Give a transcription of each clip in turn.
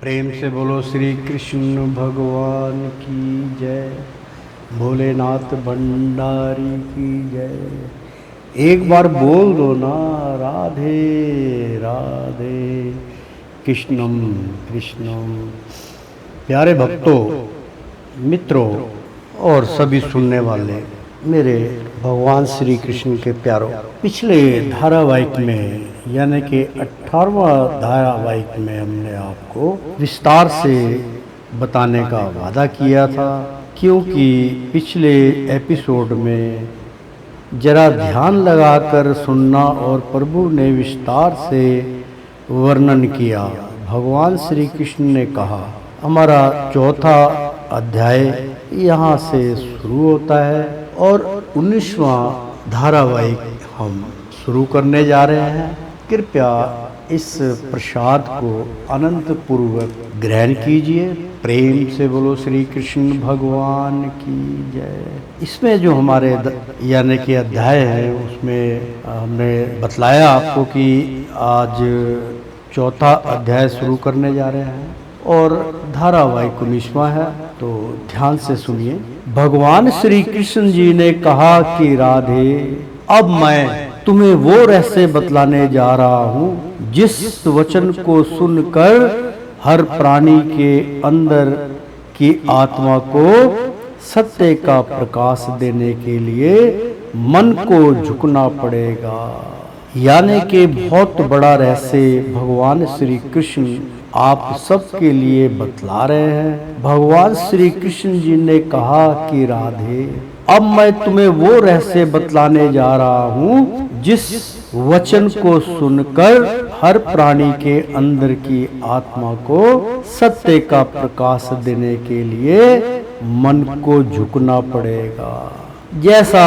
प्रेम से बोलो श्री कृष्ण भगवान की जय, भोलेनाथ भंडारी की जय। एक बार बोल दो ना, राधे राधे कृष्णम कृष्णम। प्यारे भक्तों, मित्रों और सभी सुनने वाले मेरे भगवान श्री कृष्ण के प्यारों, पिछले धारावाहिक में यानी कि 18वां धारावाहिक में हमने आपको विस्तार से बताने का वादा किया था, क्योंकि पिछले एपिसोड में जरा ध्यान लगाकर सुनना और प्रभु ने विस्तार से वर्णन किया। भगवान श्री कृष्ण ने कहा, हमारा चौथा अध्याय यहाँ से शुरू होता है और 19वां धारावाहिक हम शुरू करने जा रहे हैं। कृपया इस प्रसाद को अनंत पूर्वक ग्रहण कीजिए। प्रेम से बोलो श्री कृष्ण भगवान की जय। इसमें जो हमारे यानी कि अध्याय है, उसमें हमने बतलाया आपको कि आज चौथा अध्याय शुरू करने जा रहे हैं और धारावाहिक 19वां है, तो ध्यान से सुनिए। भगवान श्री कृष्ण जी ने कहा कि राधे, अब मैं तुम्हें वो रहस्य बतलाने जा रहा हूँ जिस वचन को सुनकर हर प्राणी के अंदर की आत्मा को सत्य का प्रकाश देने के लिए मन को झुकना पड़ेगा। यानी कि बहुत बड़ा रहस्य भगवान श्री कृष्ण आप सबके लिए बतला रहे हैं। भगवान श्री कृष्ण जी ने कहा कि राधे, अब मैं तुम्हें वो रहस्य बतलाने जा रहा हूँ जिस वचन को सुनकर हर प्राणी के अंदर की आत्मा को सत्य का प्रकाश देने के लिए मन को झुकना पड़ेगा। जैसा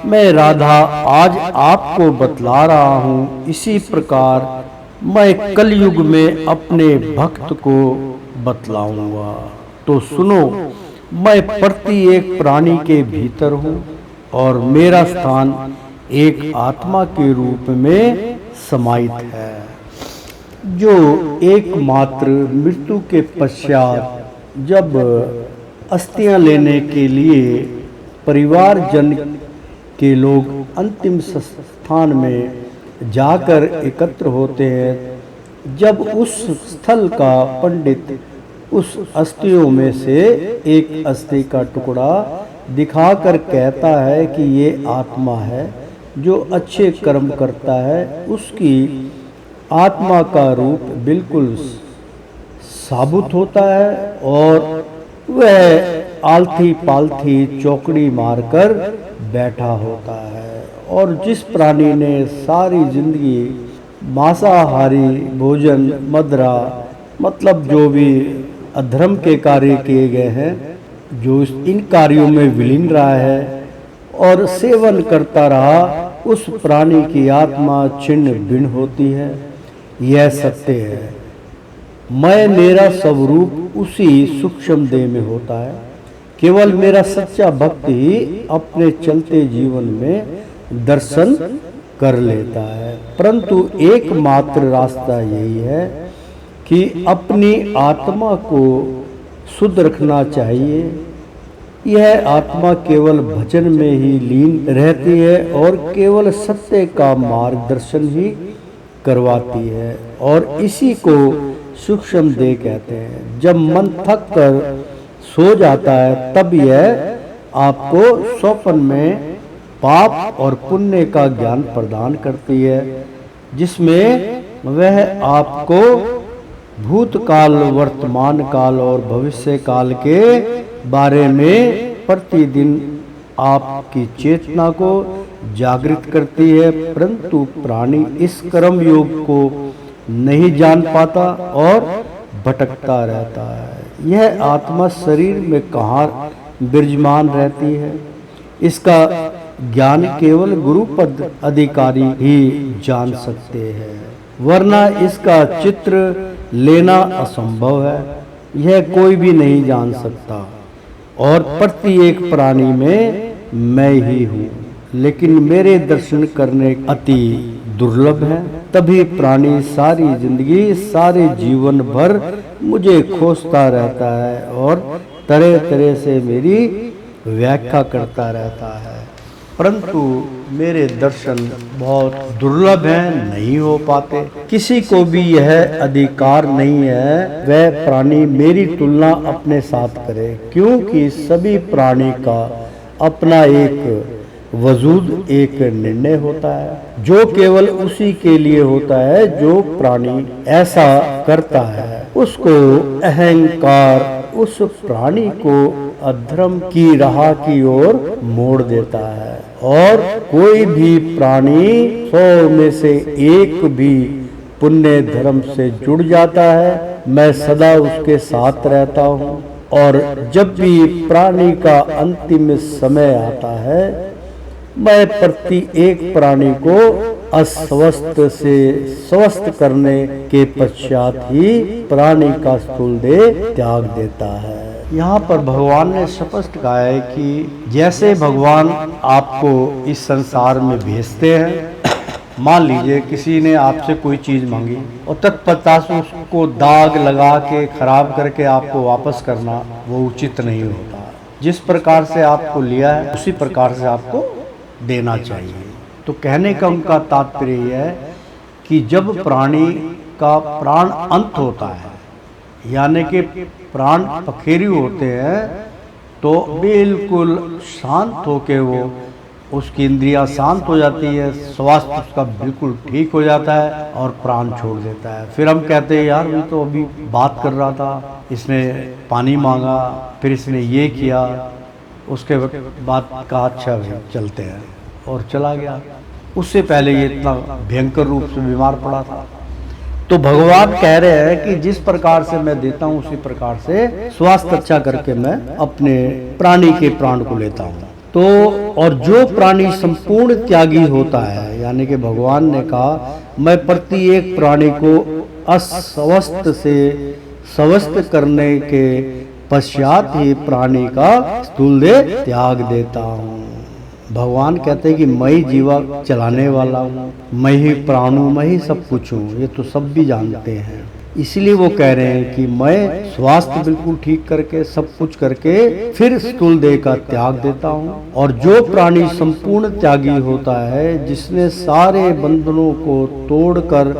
मैं राधा आज आपको बतला रहा हूँ, इसी प्रकार मैं कलयुग में अपने भक्त को बतलाऊंगा। तो सुनो, मैं प्रत्येक प्राणी के भीतर हूँ और मेरा स्थान एक आत्मा के रूप में समाहित है, जो एकमात्र मृत्यु के पश्चात जब अस्थियां लेने के लिए परिवारजन के लोग अंतिम स्थान में जाकर एकत्र होते हैं, जब उस स्थल का पंडित उस अस्थियों में से एक अस्थि का टुकड़ा दिखाकर कहता है कि ये आत्मा है जो अच्छे कर्म करता है, उसकी आत्मा का रूप बिल्कुल साबुत होता है और वह आलथी पालथी चौकड़ी मारकर बैठा होता है। और जिस प्राणी ने सारी जिंदगी मांसाहारी भोजन, मदिरा, मतलब जो भी अधर्म के कार्य किए गए हैं, जो इन कार्यों में विलीन रहा है और सेवन करता रहा, उस प्राणी की आत्मा छिन्न भिन्न होती है। यह सत्य है। मैं मेरा स्वरूप उसी सूक्ष्म देह में होता है। केवल मेरा सच्चा भक्त ही अपने चलते जीवन में दर्शन कर लेता है। परंतु एकमात्र रास्ता यही है कि अपनी आत्मा को शुद्ध रखना चाहिए। यह आत्मा केवल भजन में ही लीन रहती है और केवल सत्य का मार्गदर्शन ही करवाती है, और इसी को सूक्ष्म देह कहते हैं। जब मन थक कर सो जाता है, तब यह आपको स्वप्न में पाप और पुण्य का ज्ञान प्रदान करती है, जिसमें वह आपको भूतकाल, वर्तमान काल और भविष्य काल के बारे में प्रतिदिन आपकी चेतना को जागृत करती है। परंतु प्राणी इस कर्म योग को नहीं जान पाता और भटकता रहता है। यह आत्मा शरीर में कहाँ विराजमान रहती है, इसका ज्ञान केवल गुरुपद अधिकारी ही जान सकते हैं, वरना इसका चित्र लेना असंभव है। यह कोई भी नहीं जान सकता और प्रत्येक प्राणी में मैं ही हूँ, लेकिन मेरे दर्शन करने अति दुर्लभ है। तभी प्राणी सारी जिंदगी, सारे जीवन भर मुझे खोजता रहता है और तरह तरह से मेरी व्याख्या करता रहता है, परंतु मेरे दर्शन बहुत दुर्लभ हैं, नहीं हो पाते। किसी को भी यह अधिकार नहीं है वह प्राणी मेरी तुलना अपने साथ करे, क्योंकि सभी प्राणी का अपना एक वजूद, एक निर्णय होता है जो केवल उसी के लिए होता है। जो प्राणी ऐसा करता है उसको अहंकार उस प्राणी को अधर्म की राह की ओर मोड़ देता है, और कोई भी प्राणी 100 में से एक भी पुण्य धर्म से जुड़ जाता है, मैं सदा उसके साथ रहता हूँ। और जब भी प्राणी का अंतिम समय आता है, मैं प्रति एक प्राणी को अस्वस्थ से स्वस्थ करने के पश्चात ही प्राणी का स्थूल देह त्याग देता है। यहाँ पर भगवान ने स्पष्ट कहा है कि जैसे भगवान आपको इस संसार में भेजते हैं, मान लीजिए किसी ने आपसे कोई चीज मांगी और तत्परता से उसको दाग लगा के खराब करके आपको वापस करना वो उचित नहीं होता। जिस प्रकार से आपको लिया है उसी प्रकार से आपको देना चाहिए। तो कहने का उनका तात्पर्य यह है कि जब प्राणी का प्राण अंत होता है, यानी कि प्राण पखेरु होते हैं, तो बिल्कुल शांत होके वो उसकी इंद्रियां शांत हो जाती है, स्वास्थ्य उसका बिल्कुल ठीक हो जाता है और प्राण छोड़ देता है। फिर हम कहते हैं यार ये तो अभी बात कर रहा था, इसने पानी मांगा, फिर इसने ये किया, उसके बाद का अच्छा चलते हैं और चला गया, उससे पहले ये इतना भयंकर रूप से बीमार पड़ा था। तो भगवान कह रहे हैं कि जिस प्रकार से मैं देता हूँ उसी प्रकार से स्वास्थ्य अच्छा करके मैं अपने प्राणी के प्राण को लेता हूँ। तो और जो प्राणी संपूर्ण त्यागी होता है, यानी कि भगवान ने कहा मैं प्रति एक प्राणी को अस्वस्थ से स्वस्थ करने के पश्चात ही प्राणी का स्थूल देह त्याग देता हूँ। भगवान कहते हैं कि मैं ही जीवा चलाने वाला हूँ, मैं ही प्राण हूँ, मैं ही सब कुछ हूँ, ये तो सब भी जानते हैं। इसलिए वो कह रहे हैं कि मैं स्वास्थ्य बिल्कुल ठीक करके सब कुछ करके फिर स्थूल देह का त्याग देता हूँ। और जो प्राणी संपूर्ण त्यागी होता है, जिसने सारे बंधनों को तोड़कर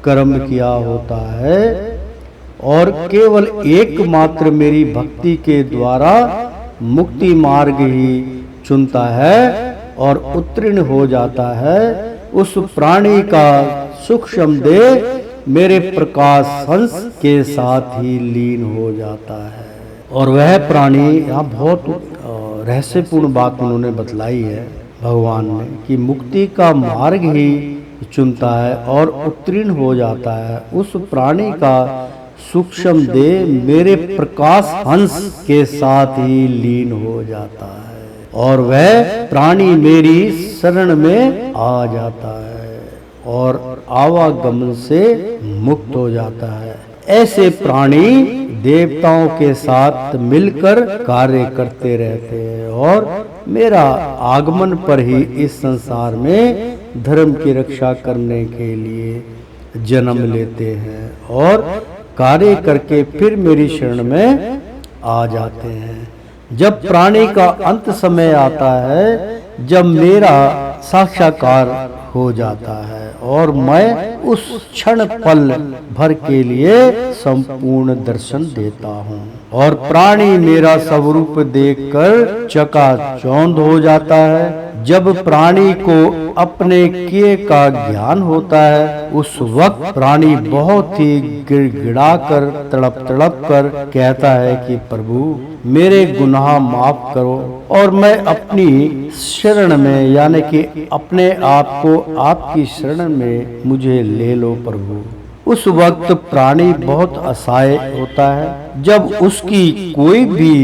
कर्म किया होता है और केवल एकमात्र मेरी भक्ति के द्वारा मुक्ति मार्ग ही चुनता है और उत्तीर्ण हो जाता है, उस प्राणी का सूक्ष्म देह मेरे प्रकाश हंस के साथ ही लीन हो जाता है। और वह प्राणी, यहाँ बहुत रहस्यपूर्ण बात उन्होंने बतलाई है भगवान ने, कि मुक्ति का मार्ग ही चुनता है और उत्तीर्ण हो जाता है। उस प्राणी का सूक्ष्म देह मेरे प्रकाश हंस के साथ ही लीन हो जाता है और वह प्राणी मेरी शरण में आ जाता है और आवागमन से मुक्त हो जाता है। ऐसे प्राणी देवताओं के साथ मिलकर कार्य करते रहते हैं और मेरा आगमन पर ही इस संसार में धर्म की रक्षा करने के लिए जन्म लेते हैं और कार्य करके फिर मेरी शरण में आ जाते हैं। जब प्राणी का अंत समय आता है, जब मेरा साक्षात्कार हो जाता है और मैं उस क्षण पल भर के लिए संपूर्ण दर्शन देता हूँ और प्राणी मेरा स्वरूप देखकर चकाचौंध हो जाता है। जब प्राणी को अपने किए का ज्ञान होता है, उस वक्त प्राणी बहुत ही गिड़गिड़ा कर तड़प तड़प कर कहता है कि प्रभु मेरे गुनाह माफ करो और मैं अपनी शरण में, यानी कि अपने आप को आपकी शरण में मुझे ले लो प्रभु। उस वक्त प्राणी बहुत असहाय होता है, जब उसकी कोई भी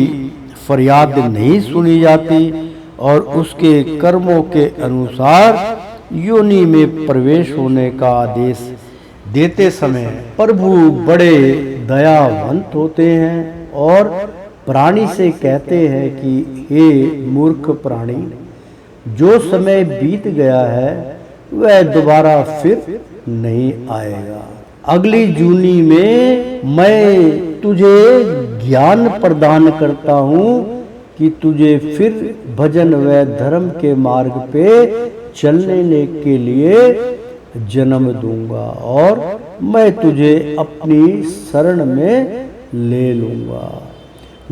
फरियाद नहीं सुनी जाती और उसके कर्मों के अनुसार योनि में प्रवेश होने का आदेश देते समय प्रभु बड़े दयावंत होते हैं और प्राणी से कहते हैं कि हे मूर्ख प्राणी, जो समय बीत गया है वह दोबारा फिर नहीं आएगा। अगली जूनी में मैं तुझे ज्ञान प्रदान करता हूँ कि तुझे फिर भजन व धर्म के मार्ग पे चलने के लिए जन्म दूंगा और मैं तुझे अपनी शरण में ले लूंगा।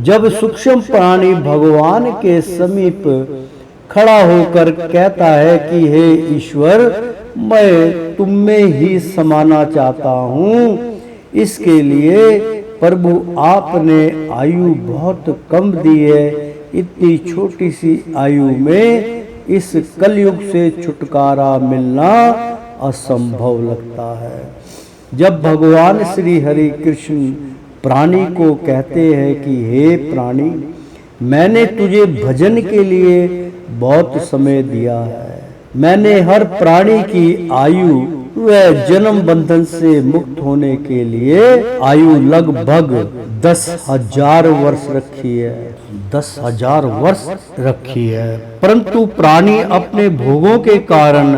जब सूक्ष्म प्राणी भगवान के समीप खड़ा होकर कहता है कि हे ईश्वर, मैं तुम में ही समाना चाहता हूँ, इसके लिए प्रभु आपने आयु बहुत कम दी है। इतनी छोटी सी आयु में इस कलयुग से छुटकारा मिलना असंभव लगता है। जब भगवान श्री हरि कृष्ण प्राणी को कहते हैं कि हे प्राणी, मैंने तुझे भजन के लिए बहुत समय दिया है। मैंने हर प्राणी की आयु व जन्म बंधन से मुक्त होने के लिए आयु लगभग 10,000 वर्ष रखी है। 10,000 वर्ष रखी है, परंतु प्राणी अपने भोगों के कारण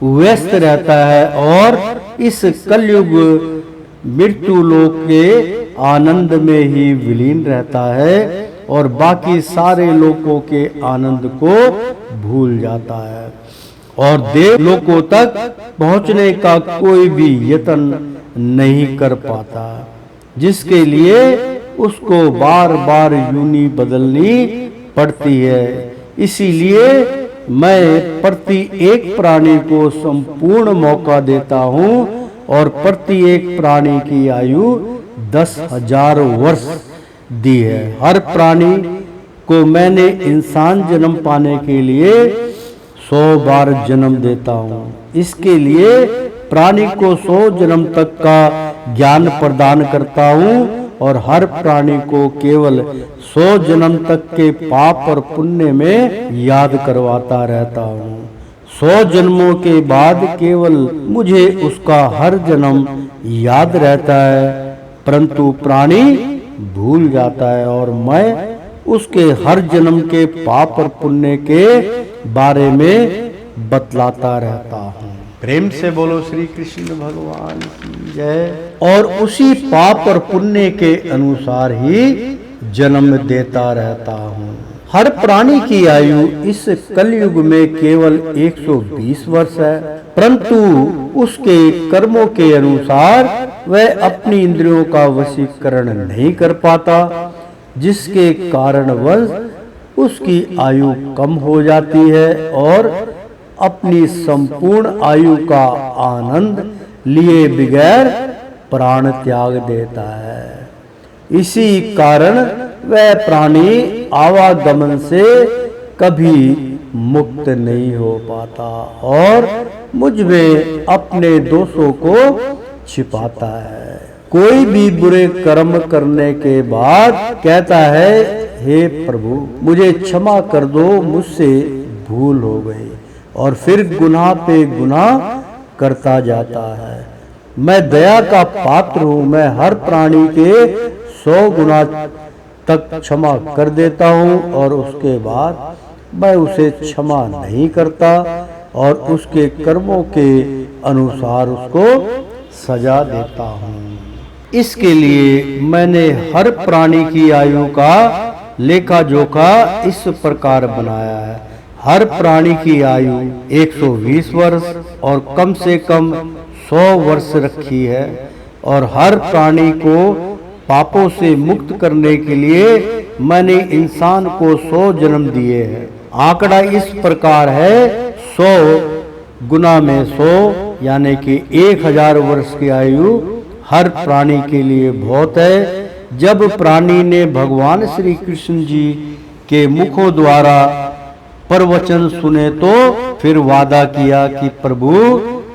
व्यस्त रहता है और इस कलयुग मृत्यु लोक के आनंद में ही विलीन रहता है और बाकी सारे लोकों के आनंद को भूल जाता है और देव लोकों तक पहुंचने का कोई भी यत्न नहीं कर पाता, जिसके लिए उसको बार बार यूनी बदलनी पड़ती है। इसीलिए मैं प्रति एक प्राणी को संपूर्ण मौका देता हूँ और प्रति एक प्राणी की आयु 10,000 वर्ष दी है। हर प्राणी को मैंने इंसान जन्म पाने के लिए 100 बार जन्म देता हूँ। इसके लिए प्राणी को 100 जन्म तक का ज्ञान प्रदान करता हूँ और हर प्राणी को केवल 100 जन्म तक के पाप और पुण्य में याद करवाता रहता हूँ। 100 जन्मों के बाद केवल मुझे उसका हर जन्म याद रहता है, परंतु प्राणी भूल जाता है और मैं उसके हर जन्म के पाप और पुण्य के बारे में बतलाता रहता हूँ। प्रेम से बोलो श्री कृष्ण भगवान की जय। और उसी पाप और पुण्य के अनुसार ही जन्म देता रहता हूँ। हर प्राणी की आयु इस कलयुग में केवल 120 वर्ष है, परंतु उसके कर्मों के अनुसार वह अपनी इंद्रियों का वशीकरण नहीं कर पाता, जिसके कारणवश उसकी आयु कम हो जाती है और अपनी संपूर्ण आयु का आनंद लिए बगैर प्राण त्याग देता है। इसी कारण वह प्राणी आवागमन से कभी मुक्त नहीं हो पाता और मुझ में अपने दोषों को छिपाता है। कोई भी बुरे कर्म करने के बाद कहता है, हे प्रभु मुझे क्षमा कर दो, मुझसे भूल हो गई, और फिर गुनाह पे गुनाह करता जाता है। मैं दया का पात्र हूँ, मैं हर प्राणी के 100 गुना तक क्षमा कर देता हूँ और उसके बाद मैं उसे क्षमा नहीं करता और उसके कर्मों के अनुसार उसको सजा देता हूँ। इसके लिए मैंने हर प्राणी की आयु का लेखा जोखा इस प्रकार बनाया है। हर प्राणी की आयु 120 वर्ष और कम से कम 100 वर्ष रखी है और हर प्राणी को पापों से मुक्त करने के लिए मैंने इंसान को 100 जन्म दिए हैं। आंकड़ा इस प्रकार है, 100 गुना में 100 यानी कि 1000 वर्ष की आयु हर प्राणी के लिए बहुत है। जब प्राणी ने भगवान श्री कृष्ण जी के मुखों द्वारा प्रवचन सुने तो फिर वादा किया कि प्रभु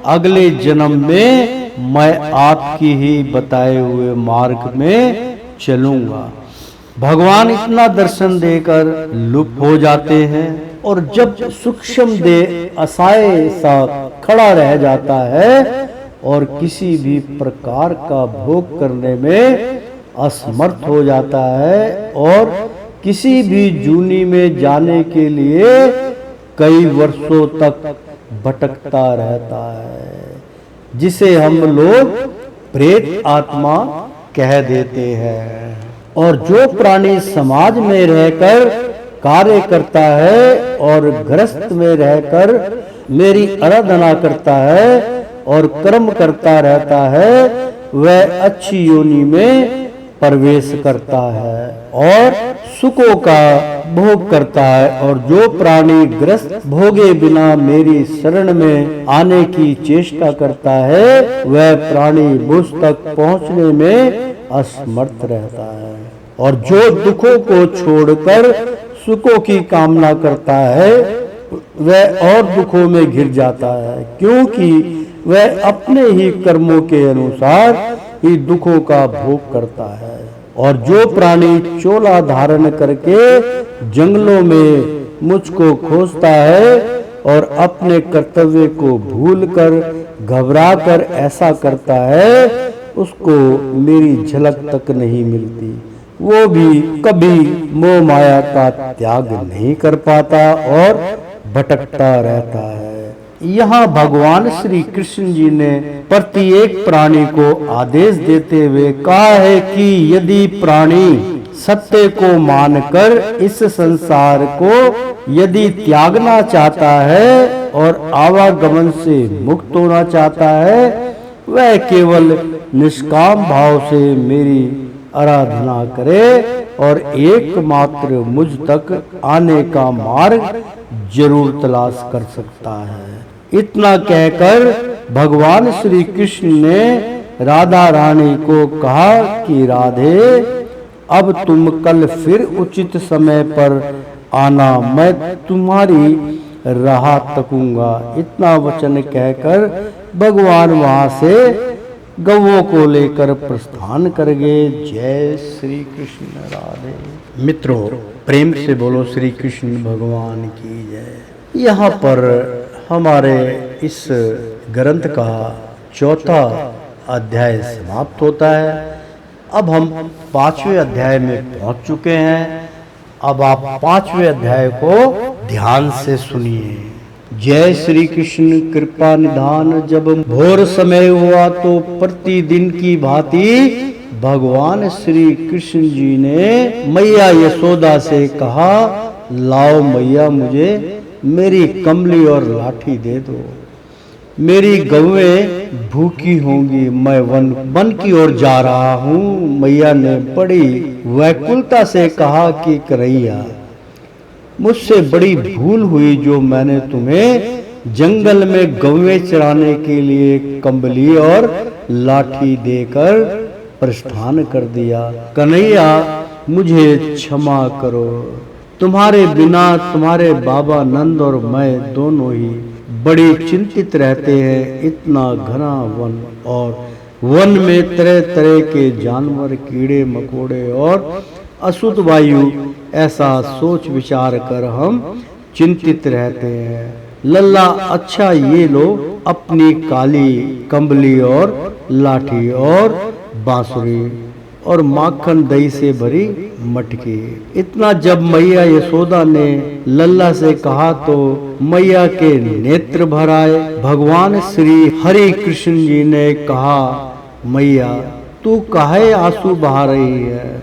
अगले जन्म में मैं आपकी ही बताए हुए मार्ग में चलूंगा। भगवान इतना दर्शन देकर लुप्त हो जाते हैं और जब सूक्ष्म देह असहाय सा खड़ा रह जाता है और किसी भी प्रकार का भोग करने में असमर्थ हो जाता है और किसी भी जूनी में जाने के लिए कई वर्षों तक भटकता रहता है, जिसे हम लोग प्रेत आत्मा कह देते हैं। और जो प्राणी समाज में रहकर कार्य करता है और गृहस्थ में रहकर मेरी आराधना करता है और कर्म करता रहता है, वह अच्छी योनि में प्रवेश करता है और सुखों का भोग करता है। और जो प्राणी ग्रस्त भोगे बिना मेरी शरण में आने की चेष्टा करता है, वह प्राणी मुझ तक पहुंचने में असमर्थ रहता है। और जो दुखों को छोड़कर सुखों की कामना करता है, वह और दुखों में घिर जाता है, क्योंकि वह अपने ही कर्मों के अनुसार ही दुखों का भोग करता है। और जो प्राणी चोला धारण करके जंगलों में मुझको खोजता है और अपने कर्तव्य को भूलकर घबराकर ऐसा करता है, उसको मेरी झलक तक नहीं मिलती। वो भी कभी मोह माया का त्याग नहीं कर पाता और भटकता रहता है। यहाँ भगवान श्री कृष्ण जी ने प्रत्येक प्राणी को आदेश देते हुए कहा है कि यदि प्राणी सत्य को मानकर इस संसार को यदि त्यागना चाहता है और आवागमन से मुक्त होना चाहता है, वह केवल निष्काम भाव से मेरी आराधना करे और एकमात्र मुझ तक आने का मार्ग जरूर तलाश कर सकता है। इतना कहकर भगवान श्री कृष्ण ने राधा रानी को कहा कि राधे, अब तुम कल फिर उचित समय पर आना, मैं तुम्हारी राह तकूंगा। इतना वचन कहकर भगवान वहां से गौओं को लेकर प्रस्थान कर गए। जय श्री कृष्ण राधे। मित्रों, प्रेम से बोलो श्री कृष्ण भगवान की जय। यहाँ पर हमारे इस ग्रंथ का चौथा अध्याय समाप्त होता है। अब हम 5वें अध्याय में पहुंच चुके हैं। अब आप 5वें अध्याय को ध्यान से सुनिए। जय श्री कृष्ण कृपा निधान। जब भोर समय हुआ तो प्रतिदिन की भांति भगवान श्री कृष्ण जी ने मैया यशोदा से कहा, लाओ मैया, मुझे मेरी कमली और लाठी दे दो। मेरी गौएं भूखी होंगी, मैं वन की ओर जा रहा हूँ। मैया ने बड़ी व्याकुलता से कहा कि कन्हैया, मुझसे बड़ी भूल हुई जो मैंने तुम्हें जंगल में गौएं चराने के लिए कंबली और लाठी देकर प्रस्थान कर दिया। कन्हैया, मुझे क्षमा करो। तुम्हारे बिना तुम्हारे बाबा नंद और मैं दोनों ही बड़ी चिंतित रहते हैं। इतना घना वन और वन में तरह तरह के जानवर, कीड़े मकोड़े और अशुद्ध वायु, ऐसा सोच विचार कर हम चिंतित रहते हैं। लल्ला, अच्छा ये लो अपनी काली कंबली और लाठी और बांसुरी और माखन दही से भरी मटकी। इतना जब मैया यशोदा ने लल्ला से कहा तो मैया के नेत्र भर आए। भगवान श्री हरि कृष्ण जी ने कहा, मैया तू काहे आंसू बहा रही है?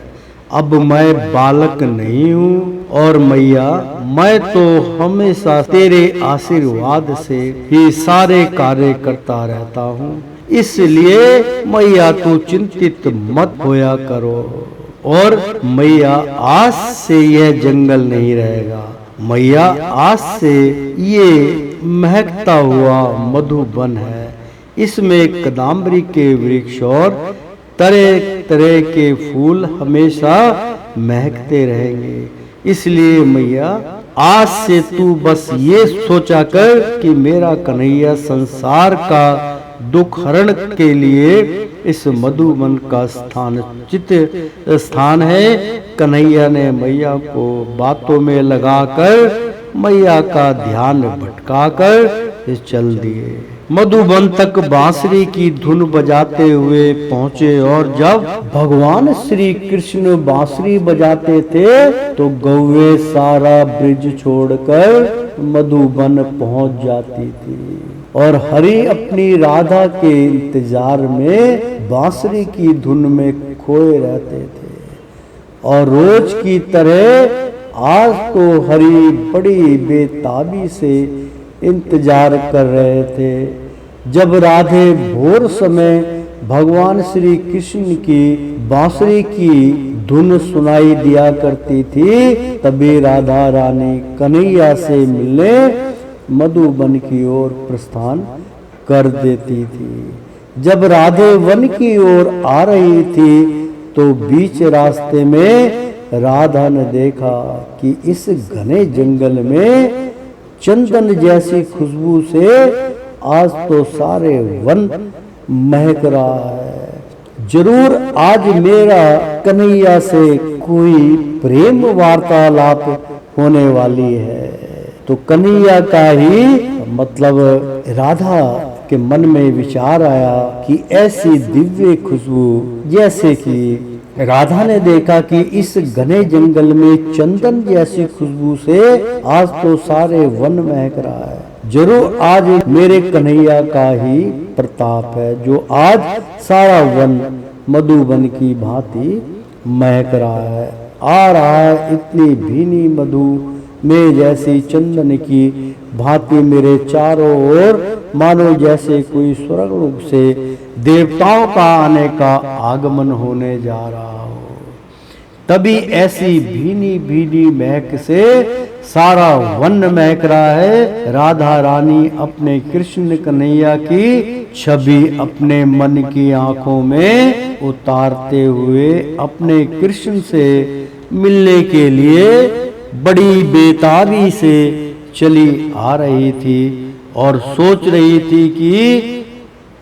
अब मैं बालक नहीं हूँ और मैया, मैं तो हमेशा तेरे आशीर्वाद से ही सारे कार्य करता रहता हूँ। इसलिए मैया तू चिंतित मत होया करो। और मैया, आज से यह जंगल नहीं रहेगा। मैया, आज से ये महकता हुआ मधुबन है। इसमें कदम्बरी के वृक्ष और तरह तरह के फूल हमेशा महकते रहेंगे। इसलिए मैया, आज से तू बस ये सोचा कर कि मेरा कन्हैया संसार का दुख हरण के लिए इस मधुबन का स्थान है। कन्हैया ने मैया को बातों में लगाकर मैया का ध्यान भटकाकर चल दिए। मधुबन तक बांसुरी की धुन बजाते हुए पहुँचे और जब भगवान श्री कृष्ण बांसुरी बजाते थे तो गौएं सारा ब्रिज छोड़कर मधुबन पहुँच जाती थी। और हरि अपनी राधा के इंतजार में बांसुरी की धुन में खोए रहते थे। और रोज की तरह आज तो हरि बड़ी बेताबी से इंतजार कर रहे थे। जब राधे भोर समय भगवान श्री कृष्ण की बांसुरी की धुन सुनाई दिया करती थी, तभी राधा रानी कन्हैया से मिलने मधुबन की ओर प्रस्थान कर देती थी। जब राधे वन की ओर आ रही थी तो बीच रास्ते में राधा ने देखा कि इस घने जंगल में चंदन जैसी खुशबू से आज तो सारे वन महक रहा है। जरूर आज मेरा कन्हैया से कोई प्रेम वार्तालाप होने वाली है। तो कन्हैया का ही मतलब राधा के मन में विचार आया कि ऐसी दिव्य खुशबू, जैसे कि राधा ने देखा कि इस घने जंगल में चंदन जैसी खुशबू से आज तो सारे वन महक रहा है। जरूर आज मेरे कन्हैया का ही प्रताप है जो आज सारा वन मधुबन की भांति महक रहा है। आ रहा है इतनी भीनी मधु में जैसी चंदन की भांति मेरे चारों ओर, मानो जैसे कोई स्वर्गलोक से देवताओं का आने का आगमन होने जा रहा हो। तभी ऐसी भीनी भीनी महक से सारा वन महक रहा है। राधा रानी अपने कृष्ण कन्हैया की छवि अपने मन की आंखों में उतारते हुए अपने कृष्ण से मिलने के लिए बड़ी बेताबी से चली आ रही थी और सोच रही थी कि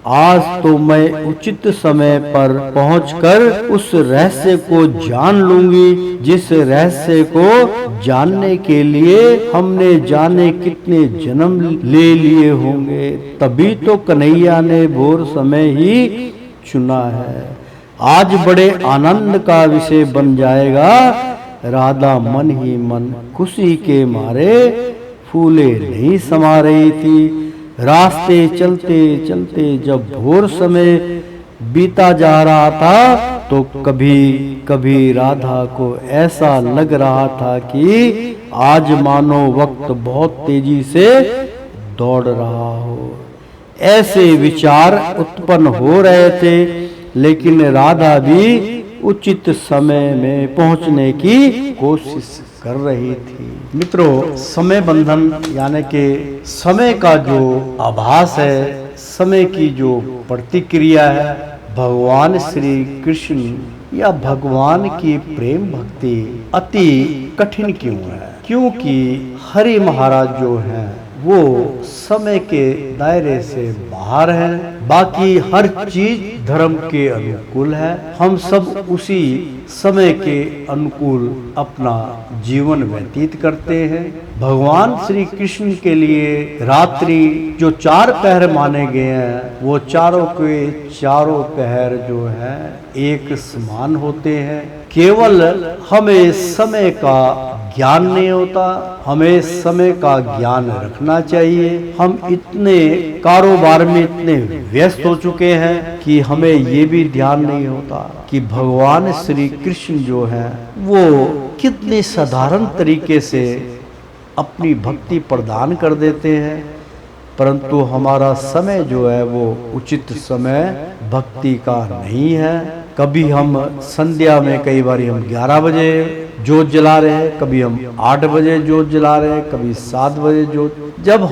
आज तो मैं उचित समय पर पहुंचकर उस रहस्य को जान लूंगी जिस रहस्य को जानने के लिए हमने जाने कितने जन्म ले लिए होंगे। तभी तो कन्हैया ने भोर समय ही चुना है। आज बड़े आनंद का विषय बन जाएगा। राधा मन ही मन खुशी के मारे फूले नहीं समा रही थी। रास्ते चलते चलते जब भोर समय बीता जा रहा था तो कभी कभी राधा को ऐसा लग रहा था कि आज मानो वक्त बहुत तेजी से दौड़ रहा हो। ऐसे विचार उत्पन्न हो रहे थे, लेकिन राधा भी उचित समय में पहुंचने की कोशिश कर रही थी। मित्रों, समय बंधन यानी कि समय का जो आभास है, समय की जो प्रतिक्रिया है, भगवान श्री कृष्ण या भगवान की प्रेम भक्ति अति कठिन क्यों है? क्योंकि हरि महाराज जो हैं वो समय के दायरे से बाहर है। बाकी हर चीज धर्म के अनुकूल है। हम सब उसी समय के अनुकूल अपना जीवन व्यतीत करते हैं। भगवान श्री कृष्ण के लिए रात्रि जो 4 पहर माने गए हैं, वो चारों के चारों पहर जो है एक समान होते हैं। केवल हमें समय का ज्ञान नहीं होता, हमें समय का ज्ञान रखना चाहिए। हम इतने कारोबार में इतने व्यस्त हो चुके हैं कि हमें ये भी ध्यान नहीं होता कि भगवान श्री कृष्ण जो है वो कितने साधारण तरीके से अपनी भक्ति प्रदान कर देते हैं, परंतु हमारा समय जो है वो उचित समय भक्ति का नहीं है। कभी हम संध्या में कई बार हम 11 बजे जोत जला रहे हैं, कभी हम 8 बजे जोत जला रहे हैं, कभी 7 बजे जोत। जब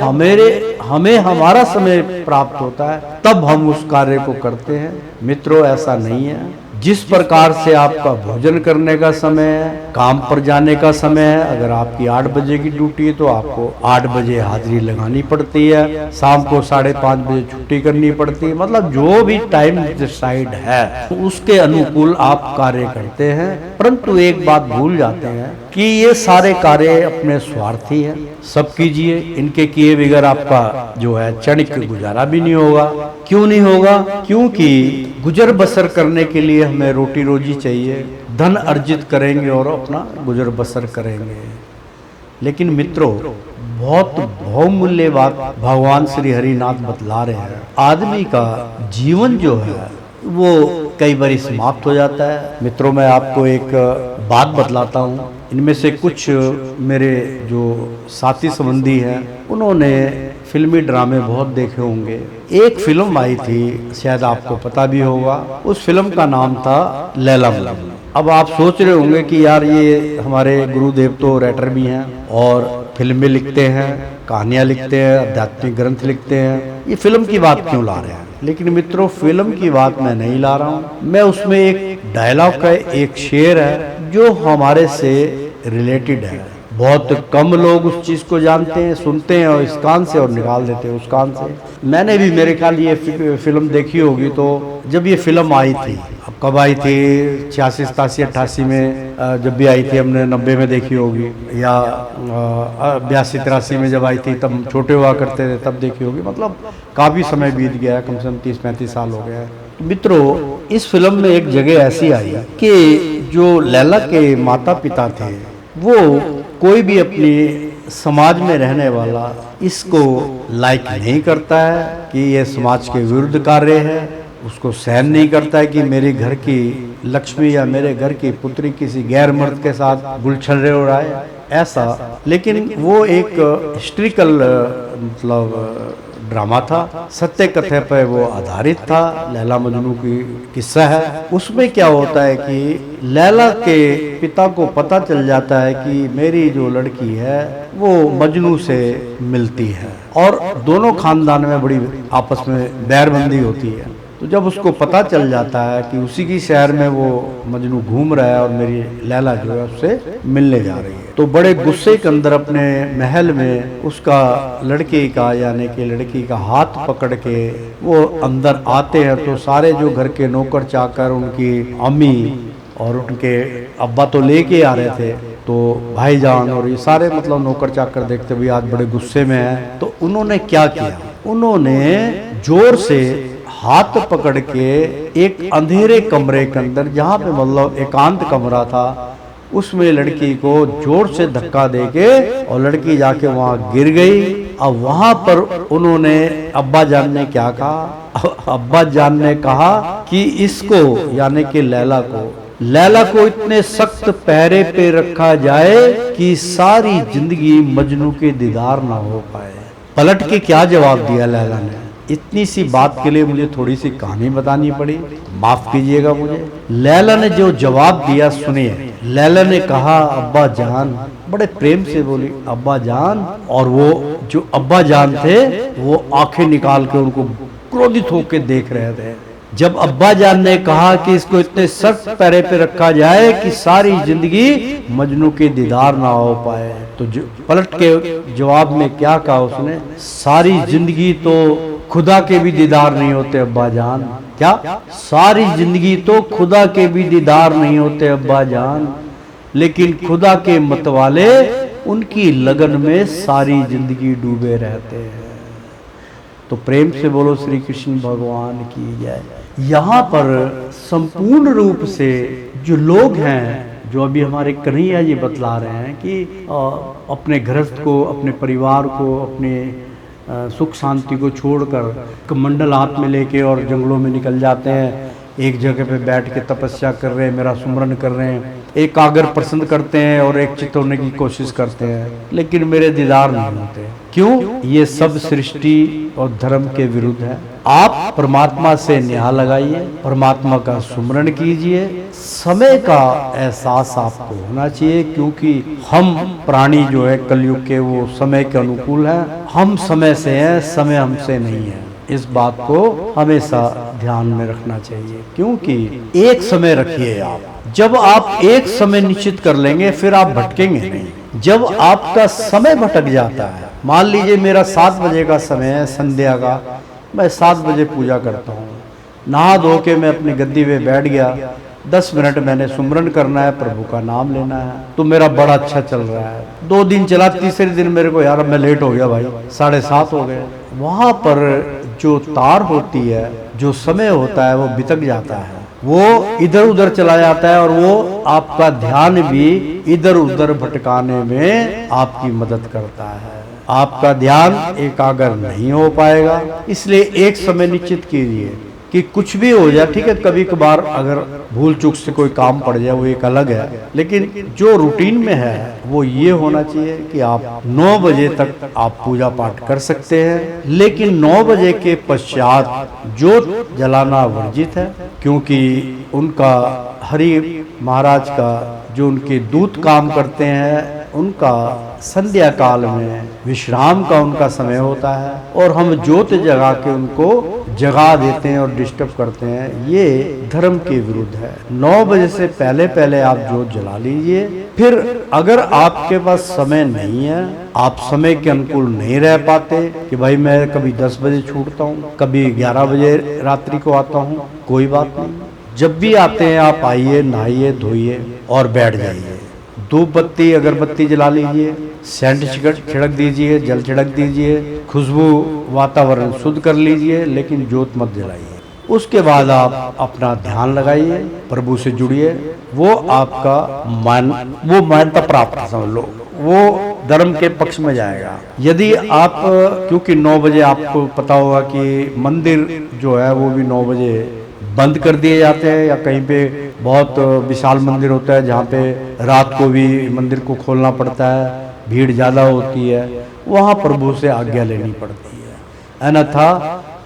हमें हमारा समय प्राप्त होता है तब हम उस कार्य को करते हैं। मित्रों, ऐसा नहीं है। जिस प्रकार से आपका भोजन करने का समय है, काम पर जाने का समय है, अगर आपकी 8 बजे की ड्यूटी है तो आपको 8 बजे हाजिरी लगानी पड़ती है, शाम को 5:30 बजे छुट्टी करनी पड़ती है। मतलब जो भी टाइम डिसाइड है उसके अनुकूल आप कार्य करते हैं, परंतु एक बात भूल जाते हैं कि ये सारे कार्य अपने स्वार्थी है। सब कीजिए, इनके किए बगैर आपका जो है क्षणिक गुजारा भी नहीं होगा। क्यों नहीं होगा? क्योंकि गुजर बसर करने के लिए हमें रोटी रोजी चाहिए, धन अर्जित करेंगे और अपना गुजर बसर करेंगे। लेकिन मित्रों, बहुत बहुमूल्य बात भगवान श्री हरिनाथ बतला रहे हैं। आदमी का जीवन जो है वो कई बार समाप्त हो जाता है। मित्रों, मैं आपको एक बात बतलाता हूँ। इनमें से कुछ मेरे जो साथी संबंधी हैं उन्होंने फिल्मी ड्रामे बहुत देखे होंगे। एक फिल्म आई थी, शायद आपको पता भी होगा, उस फिल्म का नाम था लैला मजनू। अब आप सोच रहे होंगे कि यार ये हमारे गुरुदेव तो राइटर भी हैं और फिल्में लिखते हैं, कहानियां लिखते हैं, आध्यात्मिक ग्रंथ लिखते हैं, ये फिल्म की बात क्यों ला रहे हैं? लेकिन मित्रों, फिल्म की बात मैं नहीं ला रहा हूँ। मैं उसमें एक डायलॉग का एक शेर है जो हमारे से रिलेटेड है। बहुत कम लोग उस चीज को जानते हैं, सुनते हैं और इस कान से और निकाल देते हैं उस कान से। मैंने भी मेरे ख्याल ये फिल्म देखी होगी। तो जब ये फिल्म आई थी, अब कब आई थी, 86, 87, 88 में जब भी आई थी, हमने 90 में देखी होगी, या 82, 83 में जब आई थी, तब छोटे हुआ करते थे तब देखी होगी। मतलब काफी समय बीत गया है, कम से कम 30-35 साल हो गया है। मित्रों, इस फिल्म में एक जगह ऐसी आई कि जो लैला के माता पिता थे वो कोई भी अपने समाज में रहने वाला इसको लाइक नहीं करता है कि ये समाज के विरुद्ध कार्य है। उसको सहन नहीं करता है कि मेरे घर की लक्ष्मी या मेरे घर की पुत्री किसी गैर मर्द के साथ गुलछर्रे हो रहा है, ऐसा। लेकिन वो एक हिस्ट्रिकल मतलब ड्रामा था, सत्य कथा पर वो आधारित था। लैला मजनू की किस्सा है। उसमें क्या होता है कि लैला के पिता को पता चल जाता है कि मेरी जो लड़की है वो मजनू से मिलती है, और दोनों खानदान में बड़ी आपस में बैरबंदी होती है। तो जब उसको पता चल जाता है कि उसी की शहर में वो मजनू घूम रहा है और मेरी लैला जो है उससे मिलने जा रही है, तो बड़े गुस्से के अंदर अपने महल में उसका लड़की का यानी कि लड़की का हाथ पकड़ के वो अंदर आते हैं। तो सारे जो घर के नौकर चाकर, उनकी अम्मी और उनके अब्बा तो लेके आ रहे थे, तो भाईजान और ये सारे मतलब नौकर चाकर देखते हुए आज बड़े गुस्से में हैं। तो उन्होंने क्या किया, उन्होंने जोर से हाथ पकड़ के एक अंधेरे कमरे के अंदर, जहाँ पे मतलब एकांत कमरा था, उसमें लड़की को जोर से धक्का देके और लड़की जाके वहाँ गिर गई। अब वहाँ पर उन्होंने अब्बा जान ने क्या कहा, अब्बा जान ने कहा कि इसको यानी कि लैला को इतने सख्त पहरे पे रखा जाए कि सारी जिंदगी मजनू के दीदार ना हो पाए। पलट के क्या जवाब दिया लैला ने? इतनी सी बात के लिए मुझे थोड़ी सी कहानी बतानी पड़ी, माफ कीजिएगा मुझे। लैला ने जो जवाब दिया सुनिए। लैला ने कहा, अब्बा जान, बड़े प्रेम से बोली, अब्बा जान। और वो जो अब्बा जान थे वो आंखें निकाल के उनको क्रोधित होकर देख रहे थे। जब अब्बा जान ने कहा कि इसको इतने सख्त पैरे पे रखा जाए कि सारी जिंदगी मजनू के दीदार ना हो पाए, तो पलट के जवाब में क्या कहा उसने, सारी जिंदगी तो खुदा के भी दीदार नहीं होते अब्बा जान। क्या? सारी जिंदगी तो खुदा के भी दीदार नहीं होते अब्बा जान, लेकिन खुदा के मतवाले उनकी लगन में सारी जिंदगी डूबे रहते हैं। तो प्रेम से बोलो श्री कृष्ण भगवान की जय। यहाँ पर संपूर्ण रूप से जो लोग हैं, जो अभी हमारे कन्हैया जी बतला रहे हैं कि अपने गृहस्थ को, अपने परिवार को, अपने सुख शांति को छोड़कर कमंडल हाथ में लेके और जंगलों में निकल जाते हैं, एक जगह पे बैठ के तपस्या कर रहे हैं, मेरा सुमरन कर रहे हैं, एकाग्र पसंद करते हैं और एक चित्त होने की कोशिश करते हैं, लेकिन मेरे दीदार नहीं होते। क्यों? ये सब सृष्टि और धर्म के विरुद्ध है। आप परमात्मा से न्याय लगाइए, परमात्मा का सुमरन कीजिए। समय का एहसास आपको होना चाहिए, क्योंकि हम प्राणी जो है कलयुग के वो समय के अनुकूल हैं। हम समय से हैं, समय हमसे नहीं है। इस बात को हमेशा ध्यान में रखना चाहिए, क्योंकि एक समय रखिए आप। जब आप एक समय निश्चित कर लेंगे फिर आप भटकेंगे नहीं। जब आपका समय भटक जाता है, मान लीजिए मेरा 7 बजे का समय है संध्या का, मैं 7 बजे पूजा करता हूँ, नहा धो के मैं अपनी गद्दी पे बैठ गया, 10 मिनट मैंने सुमरन करना है, प्रभु का नाम लेना है, तो मेरा बड़ा अच्छा चल रहा है। 2 दिन चला, तीसरे दिन मेरे को यार अब मैं लेट हो गया भाई, 7:30 हो गए। वहाँ पर जो तार होती है, जो समय होता है वो बितक जाता है। वो इधर उधर चला जाता है और वो आपका ध्यान भी इधर उधर भटकाने में आपकी मदद करता है। आपका ध्यान एकाग्र नहीं हो पाएगा। इसलिए एक समय निश्चित कीजिए कि कुछ भी हो जाए, ठीक है, कभी कभार अगर भूल चूक से कोई काम पड़ जाए वो एक अलग है, लेकिन जो रूटीन में है वो ये होना चाहिए कि आप 9 बजे तक आप पूजा पाठ कर सकते हैं, लेकिन 9 बजे के पश्चात जोत जलाना वर्जित है, क्योंकि उनका हरि महाराज का जो उनके दूत काम करते हैं उनका संध्या काल में विश्राम का उनका समय होता है और हम जोत जगा के उनको जगा देते हैं और डिस्टर्ब करते हैं, ये धर्म के विरुद्ध है। 9 बजे से पहले पहले आप जोत जला लीजिए। फिर अगर आपके पास समय नहीं है, आप समय के अनुकूल नहीं रह पाते कि भाई मैं कभी 10 बजे छूटता हूँ, कभी 11 बजे रात्रि को आता हूँ, कोई बात नहीं। जब भी आते हैं आप आइए, नहाइए, धोइए और बैठ जाइए। धूप बत्ती अगरबत्ती जला लीजिए, सेंट छिड़क दीजिए, जल छिड़क दीजिए, खुशबू वातावरण शुद्ध कर लीजिए, लेकिन जोत मत जलाइए। उसके बाद आप अपना ध्यान लगाइए, प्रभु से जुड़िए। वो आपका वो मान्यता प्राप्त समझ लो, वो धर्म के पक्ष में जाएगा। यदि आप, क्योंकि 9 बजे आपको पता होगा कि मंदिर जो है वो भी 9 बजे बंद कर दिए जाते हैं, या कहीं पे बहुत विशाल मंदिर होता है जहाँ पे रात को भी मंदिर को खोलना पड़ता है, भीड़ ज़्यादा होती है, वहाँ प्रभु से आज्ञा लेनी पड़ती है। अन्यथा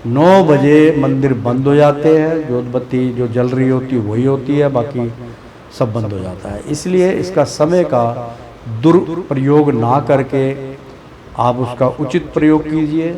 9 बजे मंदिर बंद हो जाते हैं, जोत बत्ती जो जल रही होती है वही होती है, बाकी सब बंद हो जाता है। इसलिए इसका समय का दुरुपयोग ना करके आप उसका उचित प्रयोग कीजिए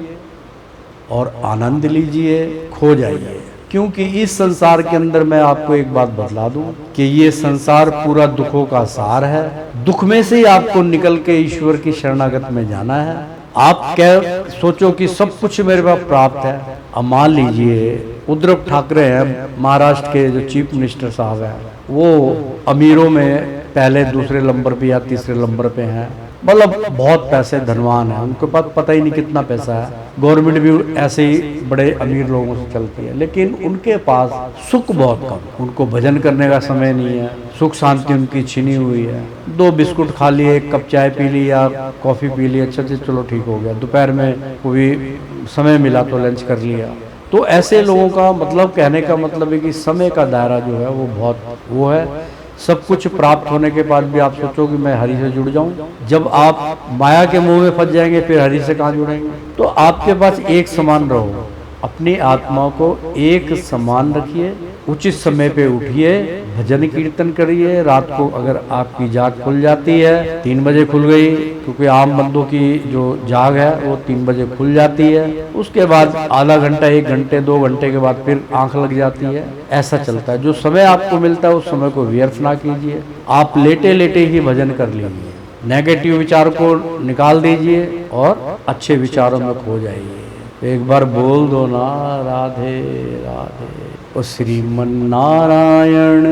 और आनंद लीजिए, खो जाइए। क्योंकि इस संसार के अंदर मैं आपको एक बात बतला दूं कि ये संसार पूरा दुखों का सार है। दुख में से ही आपको निकल के ईश्वर की शरणागत में जाना है। आप क्या सोचो कि सब कुछ मेरे पास प्राप्त है। अब मान लीजिए उद्धव ठाकरे हैं, महाराष्ट्र के जो चीफ मिनिस्टर साहब हैं, वो अमीरों में पहले दूसरे नंबर पे या तीसरे नंबर पे हैं, मतलब बहुत पैसे धनवान है, उनके पास पता ही नहीं कितना पैसा है। गवर्नमेंट भी ऐसे ही बड़े अमीर लोगों से चलती है, लेकिन उनके पास सुख बहुत कम, उनको भजन करने का समय नहीं है, सुख शांति उनकी छिनी हुई है। 2 बिस्कुट खा लिए, 1 कप चाय पी ली या कॉफ़ी पी ली, अच्छा से चलो ठीक हो गया। दोपहर में कोई समय मिला तो लंच कर लिया। तो ऐसे लोगों का मतलब, कहने का मतलब है कि समय का दायरा जो है वो बहुत वो है। सब कुछ प्राप्त होने के बाद भी आप सोचो कि मैं हरि से जुड़ जाऊं, जब आप माया के मुंह में फंस जाएंगे फिर हरि से कहाँ जुड़ेंगे। तो आपके पास एक समान रहो, अपनी आत्मा को एक समान रखिए, उचित समय पे उठिए, भजन कीर्तन करिए। रात को अगर आपकी जाग खुल जाती है, 3 बजे खुल गई, क्योंकि आम बंदों की जो जाग है वो 3 बजे खुल जाती है, उसके बाद आधा घंटा, 1 घंटे, 2 घंटे के बाद फिर आंख लग जाती है। ऐसा चलता है। जो समय आपको मिलता है उस समय को व्यर्थ ना कीजिए। आप लेटे लेटे ही भजन कर लीजिए, नेगेटिव विचार को निकाल दीजिए और अच्छे विचारों में खो जाइए। एक बार बोल दो ना, राधे राधे। ओ श्रीमन नारायण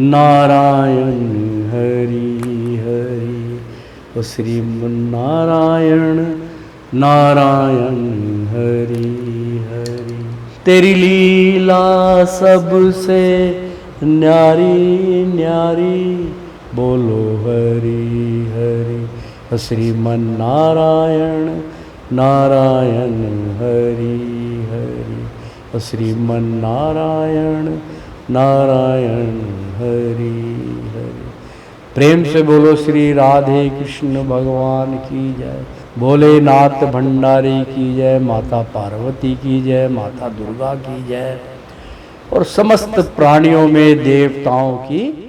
नारायण हरि हरि, ओ श्रीमन नारायण नारायण हरि हरि। तेरी लीला सबसे न्यारी न्यारी, बोलो हरि हरि। ओ श्रीमन नारायण नारायण हरि हरि, श्रीमन नारायण नारायण हरि हरि। प्रेम से बोलो श्री राधे कृष्ण भगवान की जय, भोलेनाथ भंडारी की जय, माता पार्वती की जय, माता दुर्गा की जय, और समस्त प्राणियों में देवताओं की